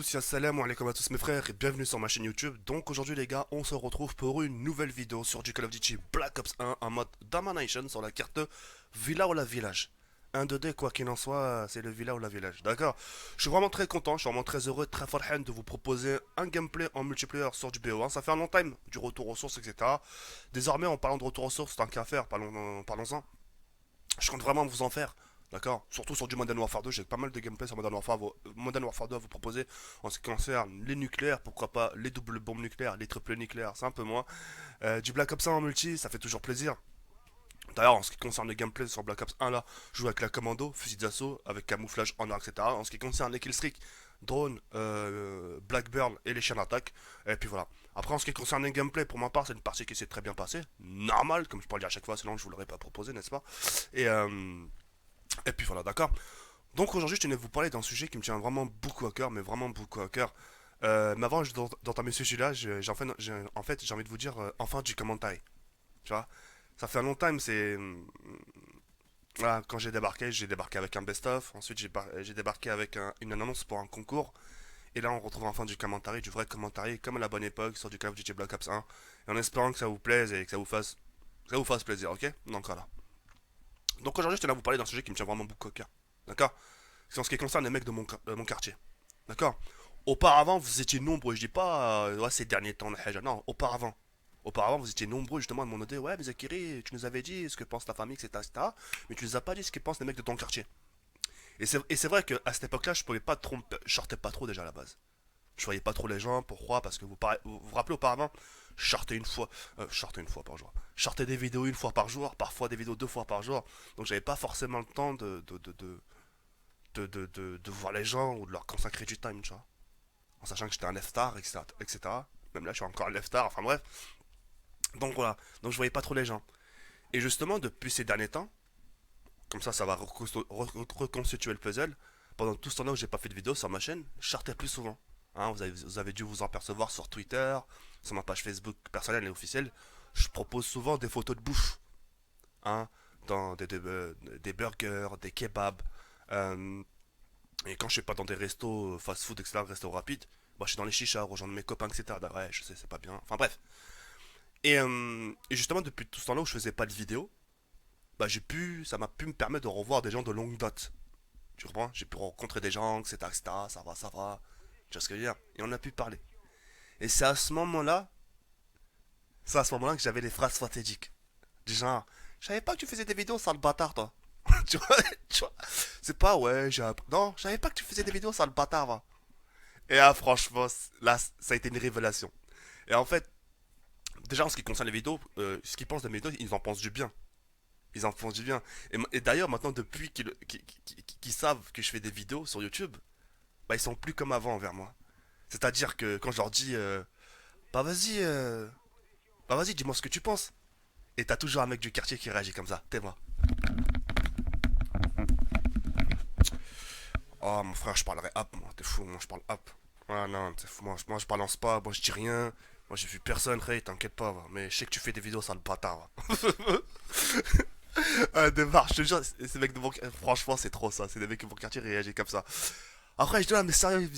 Salam alaikum à tous mes frères et bienvenue sur ma chaîne YouTube. Donc aujourd'hui les gars, on se retrouve pour une nouvelle vidéo sur du Call of Duty Black Ops 1 en mode Domination sur la carte Villa ou la Village. 1-2-D quoi qu'il en soit, c'est le Villa ou la Village, d'accord. Je suis vraiment très content, je suis vraiment très heureux, très farhan de vous proposer un gameplay en multiplayer sur du BO1. Ça fait un long time, du retour aux sources, etc. Désormais en parlant de retour aux sources, tant qu'à faire, parlons-en. Je compte vraiment vous en faire. D'accord. Surtout sur du Modern Warfare 2, j'ai pas mal de gameplay sur Modern Warfare 2 à vous proposer en ce qui concerne les nucléaires, pourquoi pas les doubles bombes nucléaires, les triples nucléaires, c'est un peu moins. Du Black Ops 1 en multi, ça fait toujours plaisir. D'ailleurs, en ce qui concerne les gameplays sur Black Ops 1 là, je joue avec la commando, fusil d'assaut, avec camouflage en or, etc. En ce qui concerne les killstreaks, drone, Blackburn et les chaînes d'attaque. Et puis voilà. Après, en ce qui concerne les gameplays, pour ma part, c'est une partie qui s'est très bien passée. Normal, comme je peux le dire à chaque fois, sinon je vous l'aurais pas proposé, n'est-ce pas. Et, euh, et puis voilà, d'accord. Donc aujourd'hui, je tenais à vous parler d'un sujet qui me tient vraiment beaucoup à cœur, mais vraiment beaucoup à cœur. Mais avant d'entamer ce sujet-là, en fait, j'ai envie de vous dire enfin du commentaire. Tu vois, ça fait un long time, c'est. Voilà, quand j'ai débarqué avec un best-of. Ensuite, j'ai débarqué avec une annonce pour un concours. Et là, on retrouve enfin du vrai commentaire, comme à la bonne époque sur du Call of Duty Black Ops 1. Et en espérant que ça vous plaise et que ça vous fasse plaisir, ok. Donc voilà. Donc aujourd'hui, je tenais à vous parler d'un sujet qui me tient vraiment beaucoup au cœur. D'accord. C'est en ce qui concerne les mecs de mon quartier. D'accord. Auparavant, vous étiez nombreux. Je dis pas ouais, ces derniers temps, non, auparavant. Auparavant, vous étiez nombreux justement à me demander ouais, mais Zakiri, tu nous avais dit ce que pense ta famille, etc., etc. Mais tu nous as pas dit ce que pensent les mecs de ton quartier. Et c'est vrai qu'à cette époque-là, je pouvais pas trop, je sortais pas trop déjà à la base. Je voyais pas trop les gens. Pourquoi? Parce que vous rappelez auparavant, je sortais une fois par jour. Je sortais des vidéos une fois par jour, parfois des vidéos deux fois par jour. Donc j'avais pas forcément le temps de voir les gens ou de leur consacrer du time, tu vois. En sachant que j'étais un left-star, etc., etc. Même là, je suis encore un left-star, enfin bref. Donc voilà, donc je voyais pas trop les gens. Et justement, depuis ces derniers temps, comme ça va reconstituer le puzzle. Pendant tout ce temps-là où j'ai pas fait de vidéo sur ma chaîne, je sortais plus souvent. Hein, vous avez dû vous en percevoir sur Twitter, sur ma page Facebook personnelle et officielle. Je propose souvent des photos de bouffe. Hein, dans des burgers, des kebabs. Euh, et quand je suis pas dans des restos fast-food, etc., restos rapides, bah, je suis dans les chichas, rejoindre mes copains, etc. Ouais, je sais, c'est pas bien. Enfin bref. Et justement, depuis tout ce temps-là où je faisais pas de vidéo, bah, ça m'a pu me permettre de revoir des gens de longue date. Tu comprends? J'ai pu rencontrer des gens, etc., etc., ça va, ça va. Tu vois ce que je veux dire? Et on a pu parler. Et c'est à ce moment-là que j'avais les phrases stratégiques. Du genre, je savais pas que tu faisais des vidéos, sale bâtard, toi. tu vois, tu vois. C'est pas, ouais, j'ai appris. Non, je savais pas que tu faisais des vidéos, sale bâtard, va. Et là, franchement, là, ça a été une révélation. Et en fait, déjà en ce qui concerne les vidéos, ce qu'ils pensent de mes vidéos, ils en pensent du bien. Ils en pensent du bien. Et d'ailleurs, maintenant, depuis qu'ils savent que je fais des vidéos sur YouTube, bah, ils sont plus comme avant envers moi. C'est-à-dire que quand je leur dis, bah vas-y, bah vas-y, dis-moi ce que tu penses. Et t'as toujours un mec du quartier qui réagit comme ça, t'es moi. Oh mon frère, je parlerai app, moi, t'es fou, moi je parle app. Ah non, t'es fou, moi je balance pas, moi je dis rien. Moi j'ai vu personne, Ray, t'inquiète pas, va. Mais je sais que tu fais des vidéos, sale bâtard, va. Démarre, je te jure, ces mecs de mon quartier, franchement c'est trop ça, c'est des mecs de mon quartier qui réagissent comme ça. Après je dis, ah mais sérieux,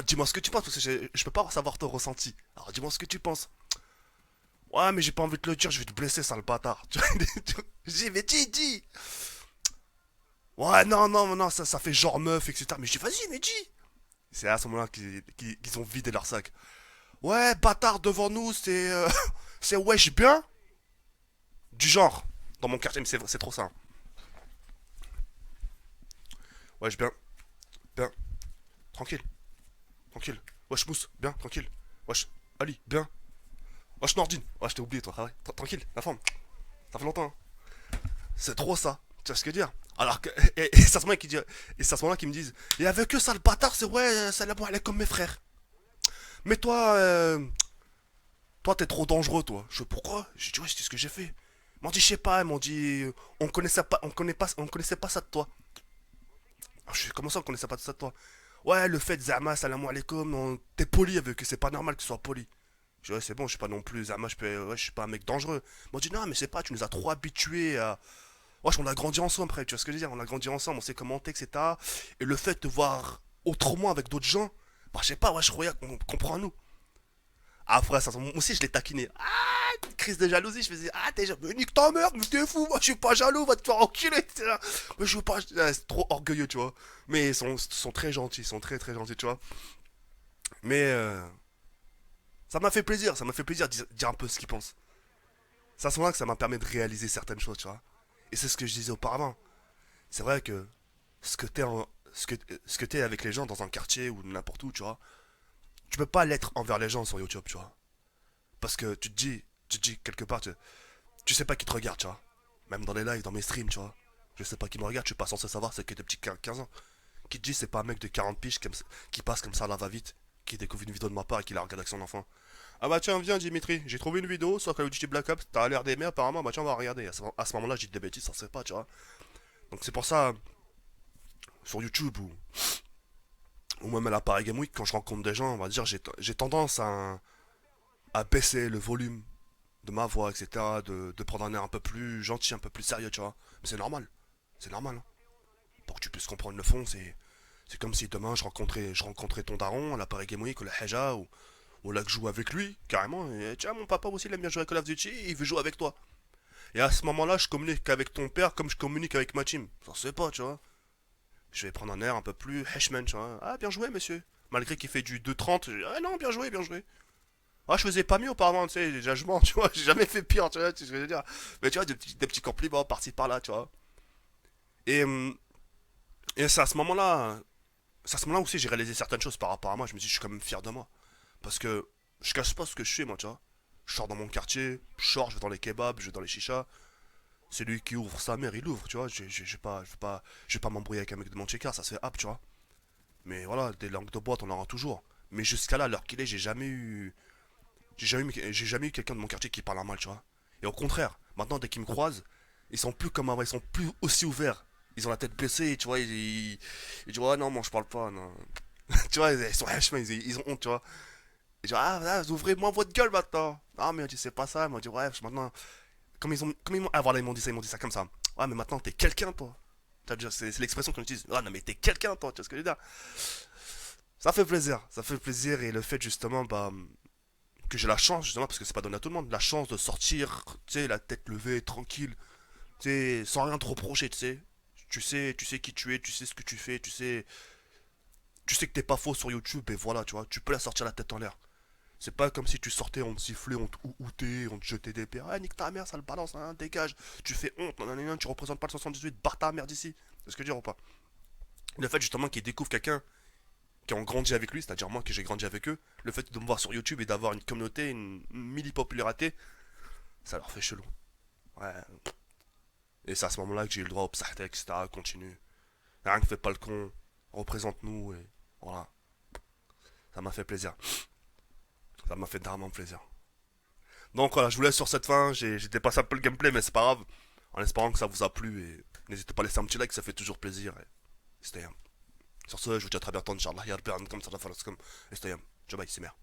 dis-moi ce que tu penses, parce que je peux pas savoir ton ressenti. Alors dis-moi ce que tu penses. Ouais, mais j'ai pas envie de te le dire, je vais te blesser, sale bâtard. Je dis, mais dis. Ouais, non, non, non, ça fait genre meuf, etc. Mais je dis, vas-y, mais dis. C'est à ce moment-là qu'ils ont vidé leur sac. Ouais, bâtard devant nous, c'est. C'est wesh bien. Du genre. Dans mon quartier, mais c'est trop ça. Hein. Wesh bien. Bien. Tranquille. Tranquille. Wesh mousse. Bien. Tranquille. Wesh. Ali. Bien. Wesh Nordine. Ouais, je t'ai oublié, toi. Ah ouais. Tranquille. La forme. Ça fait longtemps. Hein. C'est trop ça. Tu vois ce que je veux dire? Alors que. Et c'est à ce moment-là qu'ils disent. Et c'est à ce moment-là qu'ils me disent. Et avec eux, ça le bâtard, c'est ouais, ça la elle est comme mes frères. Mais toi, toi, t'es trop dangereux, toi. Je sais pourquoi? J'ai dit, ouais, c'est ce que j'ai fait. Ils m'ont dit, je sais pas, ils m'ont dit, on connaissait pas ça de toi. Alors, je sais, comment ça, on connaissait pas ça de toi? Ouais, le fait, Zama, salam alaikum, t'es poli avec eux, c'est pas normal que tu sois poli. Je dis, ouais, c'est bon, je suis pas non plus, Zama, ouais, je suis pas un mec dangereux. Ils m'ont dit, non, mais c'est pas, tu nous as trop habitués à. Wesh, on a grandi ensemble, après, tu vois ce que je veux dire? On a grandi ensemble, on s'est commenté, etc. Et le fait de voir autrement avec d'autres gens, Bah, je sais pas, ouais, je croyais qu'on prend à nous. Après, ça, moi aussi, je l'ai taquiné. Ah, crise de jalousie, je faisais, ah, t'es jaloux, mais nique ta merde, mais t'es fou, moi, je suis pas jaloux, va te faire enculer, t'es là. Mais je suis pas, c'est trop orgueilleux, tu vois. Mais ils sont très gentils, ils sont très très gentils, tu vois. Mais ça m'a fait plaisir de dire un peu ce qu'ils pensent. C'est à ce moment-là que ça m'a permis de réaliser certaines choses, tu vois. Et c'est ce que je disais auparavant. C'est vrai que ce que t'es ce que t'es avec les gens dans un quartier ou n'importe où, tu vois, tu peux pas l'être envers les gens sur YouTube, tu vois. Parce que tu te dis quelque part, tu sais pas qui te regarde, tu vois. Même dans les lives, dans mes streams, tu vois. Je sais pas qui me regarde, je suis pas censé savoir c'est que des petits 15 ans. Qui te dit c'est pas un mec de 40 piges qui passe comme ça à la va-vite, qui découvre une vidéo de ma part et qui la regarde avec son enfant. Ah bah tiens, viens Dimitri, j'ai trouvé une vidéo sur Call of Duty Black Ops, t'as l'air d'aimer apparemment, bah tiens on va regarder. À ce moment-là, je dis des bêtises, ça se fait pas, tu vois. Donc c'est pour ça, sur YouTube ou même à la Paris Game Week, quand je rencontre des gens, on va dire, j'ai tendance à baisser le volume de ma voix, etc. De prendre un air un peu plus gentil, un peu plus sérieux, tu vois. Mais c'est normal. C'est normal. Hein. Pour que tu puisses comprendre le fond, c'est comme si demain je rencontrais ton daron à la Paris Game Week ou la Heja ou là que je joue avec lui, carrément. Et tiens, mon papa aussi il aime bien jouer à Call of Duty, il veut jouer avec toi. Et à ce moment-là, je communique avec ton père comme je communique avec ma team. Ça se fait pas, tu vois. Je vais prendre un air un peu plus heshman, tu vois. Ah, bien joué, monsieur. Malgré qu'il fait du 2,30, je dis, ah non, bien joué, bien joué. Ah, je faisais pas mieux auparavant, tu sais, déjà je mens, tu vois, j'ai jamais fait pire, tu vois, tu sais ce que je veux dire. Mais tu vois, des petits compliments par-ci par-là, tu vois. Et, et c'est à ce moment-là aussi j'ai réalisé certaines choses par rapport à moi. Je me dis, je suis quand même fier de moi. Parce que je cache pas ce que je suis, moi, tu vois. Je sors dans mon quartier, je sors, je vais dans les kebabs, je vais dans les chichas. Celui qui ouvre sa mère, il ouvre, tu vois. Je vais pas m'embrouiller avec un mec de mon checker, ça se fait hap, tu vois. Mais voilà, des langues de boîte, on en aura toujours. Mais jusqu'à là, à l'heure qu'il est, j'ai jamais eu quelqu'un de mon quartier qui parle mal, tu vois. Et au contraire, maintenant, dès qu'ils me croisent, ils sont plus comme avant, ils sont plus aussi ouverts. Ils ont la tête baissée, tu vois, ils disent, ouais, non, moi je parle pas, non. Tu vois, ils sont hachements, ils ont honte, tu vois. Ils disent, ah, là, ouvrez-moi votre gueule maintenant. Ah, mais on dit, c'est pas ça, moi, je dis, ouais, maintenant, ah, voilà, ils m'ont dit ça comme ça. Ouais, mais maintenant, t'es quelqu'un, toi. C'est l'expression qu'on utilise. Ah, non, mais t'es quelqu'un, toi, tu vois ce que je veux dire. Ça fait plaisir, et le fait, justement, bah, que j'ai la chance justement parce que c'est pas donné à tout le monde la chance de sortir tu sais la tête levée tranquille tu sais sans rien te reprocher tu sais qui tu es tu sais ce que tu fais tu sais que t'es pas faux sur YouTube et voilà tu vois tu peux la sortir la tête en l'air c'est pas comme si tu sortais on te sifflait on te outait on te jetait des pierres ah nique ta mère ça le balance hein, dégage tu fais honte non, tu représentes pas le 78 barre ta mère d'ici c'est ce que je veux dire ou pas le fait justement qu'ils découvrent quelqu'un qui ont grandi avec lui, c'est-à-dire moi que j'ai grandi avec eux, le fait de me voir sur YouTube et d'avoir une communauté, une mini-popularité, ça leur fait chelou. Ouais. Et c'est à ce moment-là que j'ai eu le droit au psahtek, etc. Continue. Rien que fais pas le con, représente-nous et voilà. Ça m'a fait plaisir. Ça m'a fait vraiment plaisir. Donc voilà, je vous laisse sur cette fin. J'ai dépassé un peu le gameplay, mais c'est pas grave. En espérant que ça vous a plu et n'hésitez pas à laisser un petit like, ça fait toujours plaisir. Et c'était. Sur ce, je vous dis à très bientôt, Inch'Allah, Yarbi, comme ça, la comme. Et c'était. Ciao, bye, c'est merde.